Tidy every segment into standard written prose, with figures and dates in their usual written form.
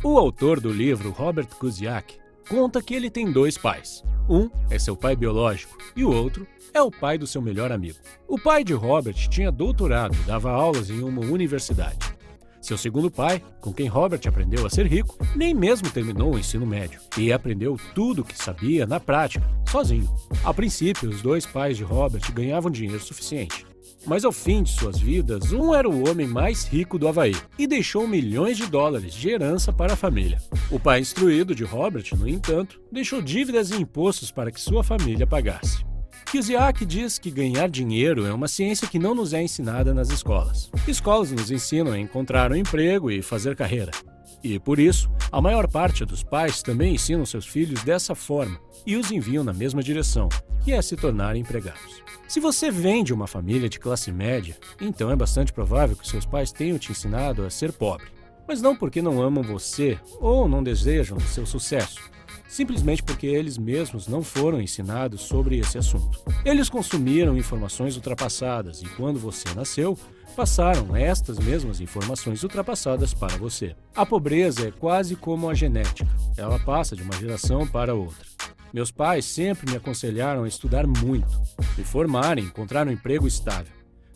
O autor do livro, Robert Kiyosaki, conta que ele tem dois pais. Um é seu pai biológico e o outro é o pai do seu melhor amigo. O pai de Robert tinha doutorado e dava aulas em uma universidade. Seu segundo pai, com quem Robert aprendeu a ser rico, nem mesmo terminou o ensino médio e aprendeu tudo o que sabia na prática, sozinho. A princípio, os dois pais de Robert ganhavam dinheiro suficiente. Mas ao fim de suas vidas, um era o homem mais rico do Havaí e deixou milhões de dólares de herança para a família. O pai instruído de Robert, no entanto, deixou dívidas e impostos para que sua família pagasse. Kiyosaki diz que ganhar dinheiro é uma ciência que não nos é ensinada nas escolas. Escolas nos ensinam a encontrar um emprego e fazer carreira. E, por isso, a maior parte dos pais também ensinam seus filhos dessa forma e os enviam na mesma direção, que é se tornarem empregados. Se você vem de uma família de classe média, então é bastante provável que seus pais tenham te ensinado a ser pobre. Mas não porque não amam você ou não desejam seu sucesso, simplesmente porque eles mesmos não foram ensinados sobre esse assunto. Eles consumiram informações ultrapassadas e, quando você nasceu, passaram estas mesmas informações ultrapassadas para você. A pobreza é quase como a genética. Ela passa de uma geração para outra. Meus pais sempre me aconselharam a estudar muito, me formar e encontrar um emprego estável.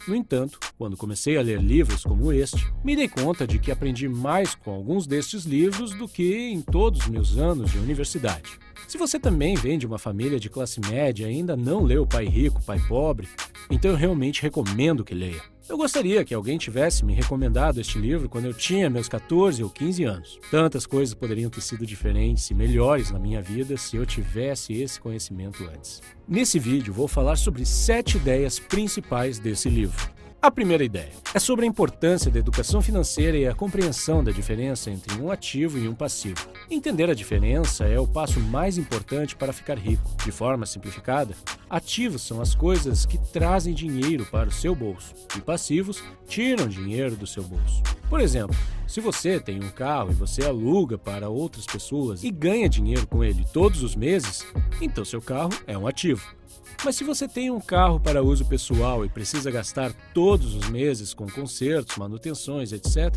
No entanto, quando comecei a ler livros como este, me dei conta de que aprendi mais com alguns destes livros do que em todos os meus anos de universidade. Se você também vem de uma família de classe média e ainda não leu Pai Rico, Pai Pobre, então eu realmente recomendo que leia. Eu gostaria que alguém tivesse me recomendado este livro quando eu tinha meus 14 ou 15 anos. Tantas coisas poderiam ter sido diferentes e melhores na minha vida se eu tivesse esse conhecimento antes. Nesse vídeo vou falar sobre 7 ideias principais desse livro. A primeira ideia é sobre a importância da educação financeira e a compreensão da diferença entre um ativo e um passivo. Entender a diferença é o passo mais importante para ficar rico. De forma simplificada, ativos são as coisas que trazem dinheiro para o seu bolso e passivos tiram dinheiro do seu bolso. Por exemplo, se você tem um carro e você aluga para outras pessoas e ganha dinheiro com ele todos os meses, então seu carro é um ativo. Mas se você tem um carro para uso pessoal e precisa gastar todos os meses com consertos, manutenções, etc.,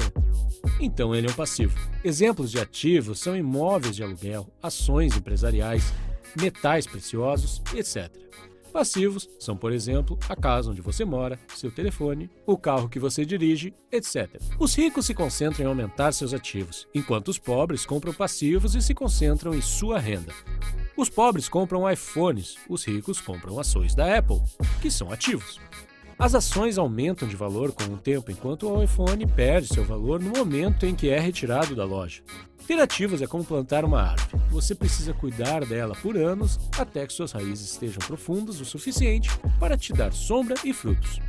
então ele é um passivo. Exemplos de ativos são imóveis de aluguel, ações empresariais, metais preciosos, etc. Passivos são, por exemplo, a casa onde você mora, seu telefone, o carro que você dirige, etc. Os ricos se concentram em aumentar seus ativos, enquanto os pobres compram passivos e se concentram em sua renda. Os pobres compram iPhones, os ricos compram ações da Apple, que são ativos. As ações aumentam de valor com o tempo, enquanto o iPhone perde seu valor no momento em que é retirado da loja. Ter ativos é como plantar uma árvore. Você precisa cuidar dela por anos até que suas raízes estejam profundas o suficiente para te dar sombra e frutos.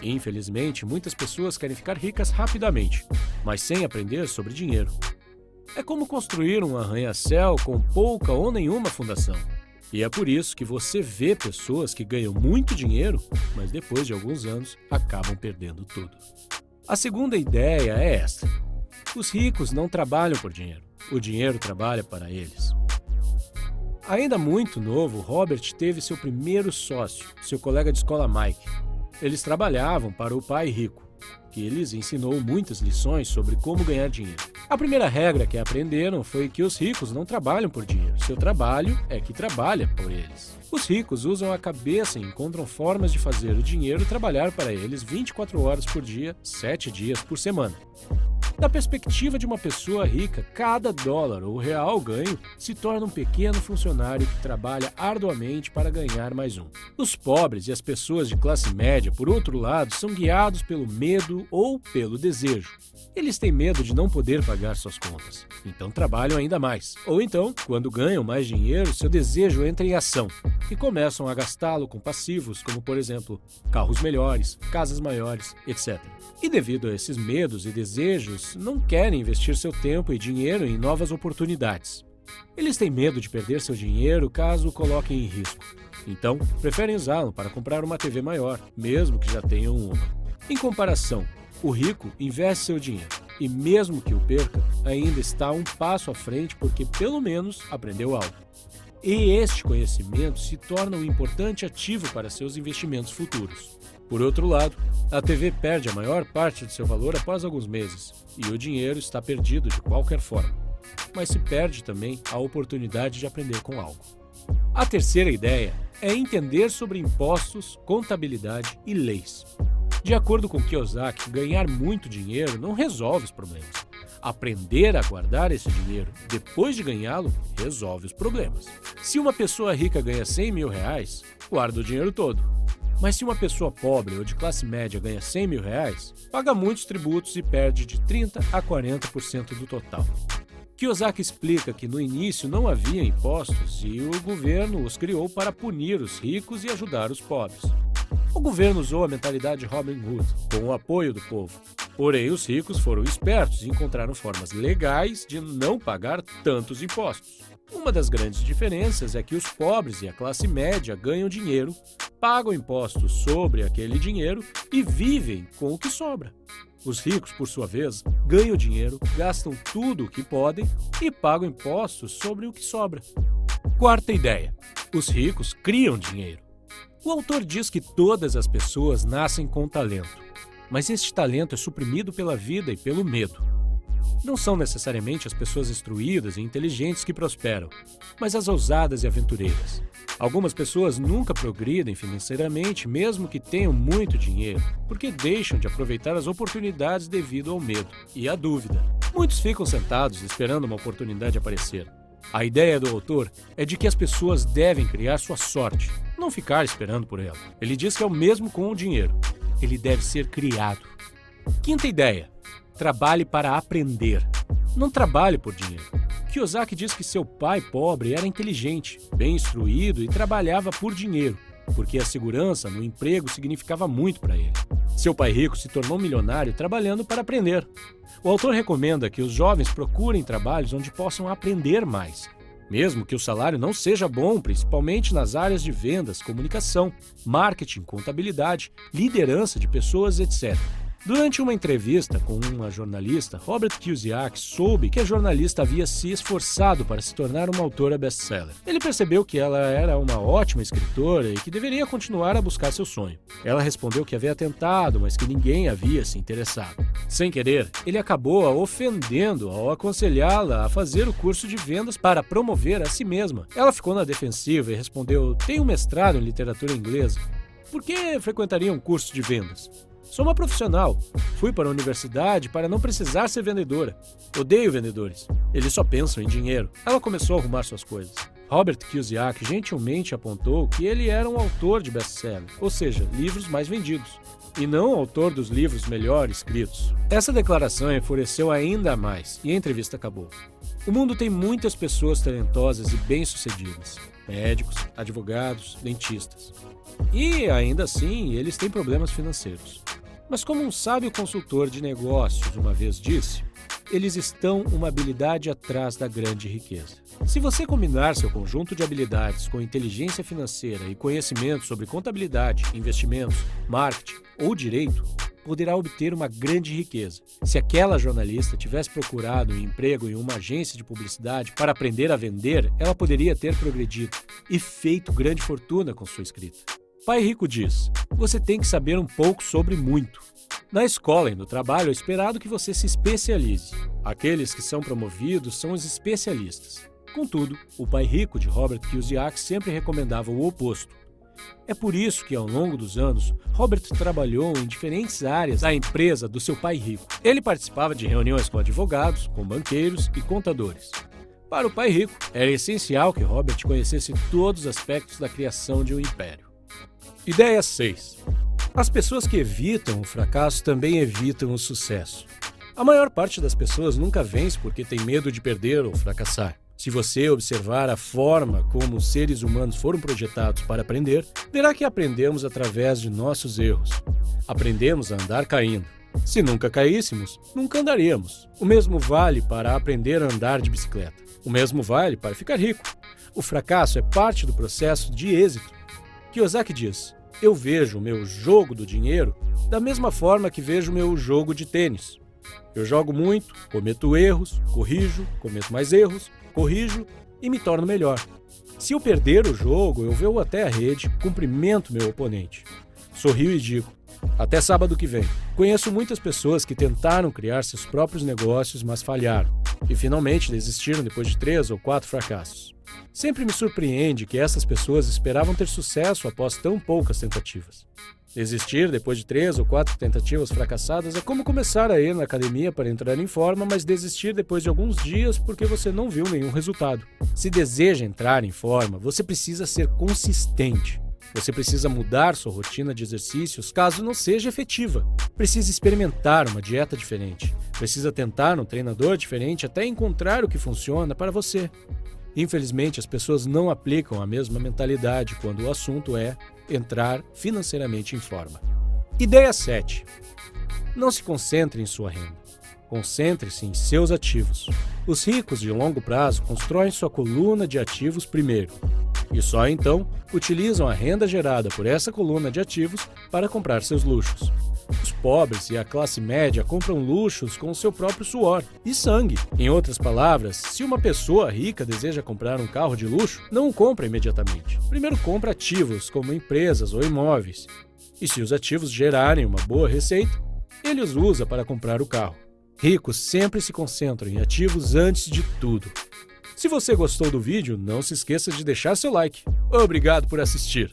Infelizmente, muitas pessoas querem ficar ricas rapidamente, mas sem aprender sobre dinheiro. É como construir um arranha-céu com pouca ou nenhuma fundação. E é por isso que você vê pessoas que ganham muito dinheiro, mas depois de alguns anos acabam perdendo tudo. A segunda ideia é esta: os ricos não trabalham por dinheiro, o dinheiro trabalha para eles. Ainda muito novo, Robert teve seu primeiro sócio, seu colega de escola Mike. Eles trabalhavam para o pai rico, que lhes ensinou muitas lições sobre como ganhar dinheiro. A primeira regra que aprenderam foi que os ricos não trabalham por dinheiro, seu trabalho é que trabalha por eles. Os ricos usam a cabeça e encontram formas de fazer o dinheiro trabalhar para eles 24 horas por dia, 7 dias por semana. Da perspectiva de uma pessoa rica, cada dólar ou real ganho se torna um pequeno funcionário que trabalha arduamente para ganhar mais um. Os pobres e as pessoas de classe média, por outro lado, são guiados pelo medo ou pelo desejo. Eles têm medo de não poder pagar suas contas, então trabalham ainda mais. Ou então, quando ganham mais dinheiro, seu desejo entra em ação e começam a gastá-lo com passivos, como por exemplo, carros melhores, casas maiores, etc. E devido a esses medos e desejos, não querem investir seu tempo e dinheiro em novas oportunidades. Eles têm medo de perder seu dinheiro caso o coloquem em risco. Então, preferem usá-lo para comprar uma TV maior, mesmo que já tenham uma. Em comparação, o rico investe seu dinheiro e, mesmo que o perca, ainda está um passo à frente porque pelo menos aprendeu algo. E este conhecimento se torna um importante ativo para seus investimentos futuros. Por outro lado, a TV perde a maior parte de seu valor após alguns meses, e o dinheiro está perdido de qualquer forma. Mas se perde também a oportunidade de aprender com algo. A terceira ideia é entender sobre impostos, contabilidade e leis. De acordo com Kiyosaki, ganhar muito dinheiro não resolve os problemas. Aprender a guardar esse dinheiro depois de ganhá-lo resolve os problemas. Se uma pessoa rica ganha 100 mil reais, guarda o dinheiro todo. Mas se uma pessoa pobre ou de classe média ganha 100 mil reais, paga muitos tributos e perde de 30% a 40% do total. Kiyosaki explica que no início não havia impostos e o governo os criou para punir os ricos e ajudar os pobres. O governo usou a mentalidade Robin Hood, com o apoio do povo. Porém, os ricos foram espertos e encontraram formas legais de não pagar tantos impostos. Uma das grandes diferenças é que os pobres e a classe média ganham dinheiro, pagam impostos sobre aquele dinheiro e vivem com o que sobra. Os ricos, por sua vez, ganham dinheiro, gastam tudo o que podem e pagam impostos sobre o que sobra. Quarta ideia: os ricos criam dinheiro. O autor diz que todas as pessoas nascem com talento, mas este talento é suprimido pela vida e pelo medo. Não são necessariamente as pessoas instruídas e inteligentes que prosperam, mas as ousadas e aventureiras. Algumas pessoas nunca progridem financeiramente, mesmo que tenham muito dinheiro, porque deixam de aproveitar as oportunidades devido ao medo e à dúvida. Muitos ficam sentados esperando uma oportunidade aparecer. A ideia do autor é de que as pessoas devem criar sua sorte, não ficar esperando por ela. Ele diz que é o mesmo com o dinheiro. Ele deve ser criado. Quinta ideia: trabalhe para aprender. Não trabalhe por dinheiro. Kiyosaki diz que seu pai pobre era inteligente, bem instruído e trabalhava por dinheiro, porque a segurança no emprego significava muito para ele. Seu pai rico se tornou milionário trabalhando para aprender. O autor recomenda que os jovens procurem trabalhos onde possam aprender mais, mesmo que o salário não seja bom, principalmente nas áreas de vendas, comunicação, marketing, contabilidade, liderança de pessoas, etc. Durante uma entrevista com uma jornalista, Robert Kiyosaki soube que a jornalista havia se esforçado para se tornar uma autora best-seller. Ele percebeu que ela era uma ótima escritora e que deveria continuar a buscar seu sonho. Ela respondeu que havia tentado, mas que ninguém havia se interessado. Sem querer, ele acabou a ofendendo ao aconselhá-la a fazer o curso de vendas para promover a si mesma. Ela ficou na defensiva e respondeu: "Tenho um mestrado em literatura inglesa. Por que frequentaria um curso de vendas? Sou uma profissional. Fui para a universidade para não precisar ser vendedora. Odeio vendedores. Eles só pensam em dinheiro." Ela começou a arrumar suas coisas. Robert Kiyosaki gentilmente apontou que ele era um autor de best-seller, ou seja, livros mais vendidos, e não autor dos livros melhor escritos. Essa declaração enfureceu ainda mais e a entrevista acabou. O mundo tem muitas pessoas talentosas e bem-sucedidas: médicos, advogados, dentistas. E, ainda assim, eles têm problemas financeiros. Mas como um sábio consultor de negócios uma vez disse, eles estão uma habilidade atrás da grande riqueza. Se você combinar seu conjunto de habilidades com inteligência financeira e conhecimento sobre contabilidade, investimentos, marketing ou direito, poderá obter uma grande riqueza. Se aquela jornalista tivesse procurado um emprego em uma agência de publicidade para aprender a vender, ela poderia ter progredido e feito grande fortuna com sua escrita. Pai Rico diz: você tem que saber um pouco sobre muito. Na escola e no trabalho é esperado que você se especialize. Aqueles que são promovidos são os especialistas. Contudo, o Pai Rico de Robert Kiyosaki sempre recomendava o oposto. É por isso que, ao longo dos anos, Robert trabalhou em diferentes áreas da empresa do seu pai rico. Ele participava de reuniões com advogados, com banqueiros e contadores. Para o Pai Rico, era essencial que Robert conhecesse todos os aspectos da criação de um império. Ideia 6. As pessoas que evitam o fracasso também evitam o sucesso. A maior parte das pessoas nunca vence porque tem medo de perder ou fracassar. Se você observar a forma como os seres humanos foram projetados para aprender, verá que aprendemos através de nossos erros. Aprendemos a andar caindo. Se nunca caíssemos, nunca andaríamos. O mesmo vale para aprender a andar de bicicleta. O mesmo vale para ficar rico. O fracasso é parte do processo de êxito. Kiyosaki diz: eu vejo o meu jogo do dinheiro da mesma forma que vejo o meu jogo de tênis. Eu jogo muito, cometo erros, corrijo, cometo mais erros, corrijo e me torno melhor. Se eu perder o jogo, eu vou até a rede, cumprimento meu oponente. Sorrio e digo: até sábado que vem. Conheço muitas pessoas que tentaram criar seus próprios negócios, mas falharam. E finalmente desistiram depois de 3 ou 4 fracassos. Sempre me surpreende que essas pessoas esperavam ter sucesso após tão poucas tentativas. Desistir depois de 3 ou 4 tentativas fracassadas é como começar a ir na academia para entrar em forma, mas desistir depois de alguns dias porque você não viu nenhum resultado. Se deseja entrar em forma, você precisa ser consistente. Você precisa mudar sua rotina de exercícios caso não seja efetiva. Precisa experimentar uma dieta diferente. Precisa tentar um treinador diferente até encontrar o que funciona para você. Infelizmente, as pessoas não aplicam a mesma mentalidade quando o assunto é entrar financeiramente em forma. Ideia 7. Não se concentre em sua renda. Concentre-se em seus ativos. Os ricos de longo prazo constroem sua coluna de ativos primeiro. E só então utilizam a renda gerada por essa coluna de ativos para comprar seus luxos. Os pobres e a classe média compram luxos com o seu próprio suor e sangue. Em outras palavras, se uma pessoa rica deseja comprar um carro de luxo, não o compra imediatamente. Primeiro compra ativos, como empresas ou imóveis. E se os ativos gerarem uma boa receita, ele os usa para comprar o carro. Ricos sempre se concentram em ativos antes de tudo. Se você gostou do vídeo, não se esqueça de deixar seu like. Obrigado por assistir!